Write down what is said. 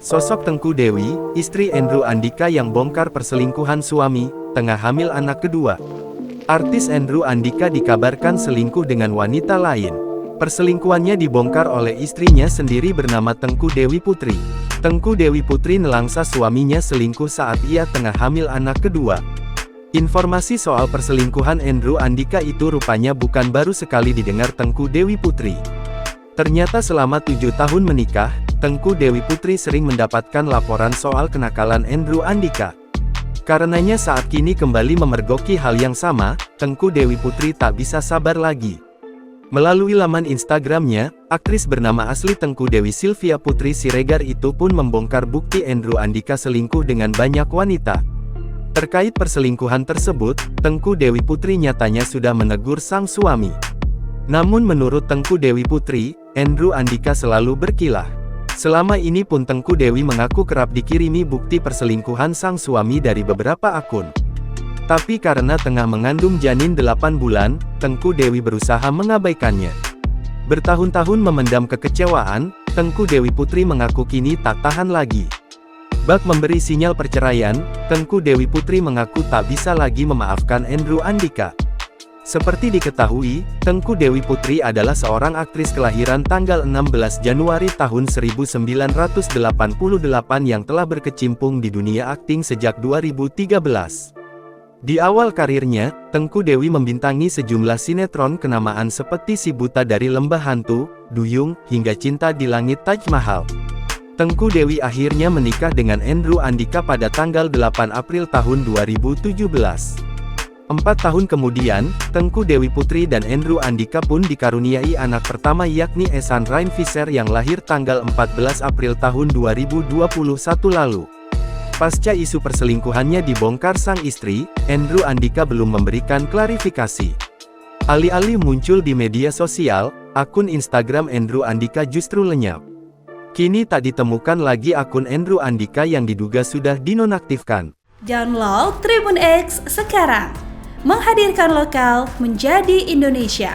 Sosok Tengku Dewi, istri Andrew Andika yang bongkar perselingkuhan suami, tengah hamil anak kedua. Artis Andrew Andika dikabarkan selingkuh dengan wanita lain. Perselingkuhannya dibongkar oleh istrinya sendiri bernama Tengku Dewi Putri. Tengku Dewi Putri nelangsa suaminya selingkuh saat ia tengah hamil anak kedua. Informasi soal perselingkuhan Andrew Andika itu rupanya bukan baru sekali didengar Tengku Dewi Putri. Ternyata selama 7 tahun menikah, Tengku Dewi Putri sering mendapatkan laporan soal kenakalan Andrew Andika. Karenanya saat kini kembali memergoki hal yang sama, Tengku Dewi Putri tak bisa sabar lagi. Melalui laman Instagramnya, aktris bernama asli Tengku Dewi Sylvia Putri Siregar itu pun membongkar bukti Andrew Andika selingkuh dengan banyak wanita. Terkait perselingkuhan tersebut, Tengku Dewi Putri nyatanya sudah menegur sang suami. Namun menurut Tengku Dewi Putri, Andrew Andika selalu berkilah. Selama ini pun Tengku Dewi mengaku kerap dikirimi bukti perselingkuhan sang suami dari beberapa akun. Tapi karena tengah mengandung janin 8 bulan, Tengku Dewi berusaha mengabaikannya. Bertahun-tahun memendam kekecewaan, Tengku Dewi Putri mengaku kini tak tahan lagi. Bak memberi sinyal perceraian, Tengku Dewi Putri mengaku tak bisa lagi memaafkan Andrew Andika. Seperti diketahui, Tengku Dewi Putri adalah seorang aktris kelahiran tanggal 16 Januari tahun 1988 yang telah berkecimpung di dunia akting sejak 2013. Di awal karirnya, Tengku Dewi membintangi sejumlah sinetron kenamaan seperti Si Buta dari Lembah Hantu, Duyung, hingga Cinta di Langit Taj Mahal. Tengku Dewi akhirnya menikah dengan Andrew Andika pada tanggal 8 April tahun 2017. 4 tahun kemudian, Tengku Dewi Putri dan Andrew Andika pun dikaruniai anak pertama yakni Ehsan Rain Fisher yang lahir tanggal 14 April tahun 2021 lalu. Pasca isu perselingkuhannya dibongkar sang istri, Andrew Andika belum memberikan klarifikasi. Alih-alih muncul di media sosial, akun Instagram Andrew Andika justru lenyap. Kini tak ditemukan lagi akun Andrew Andika yang diduga sudah dinonaktifkan. Download Tribun X sekarang. Menghadirkan lokal menjadi Indonesia.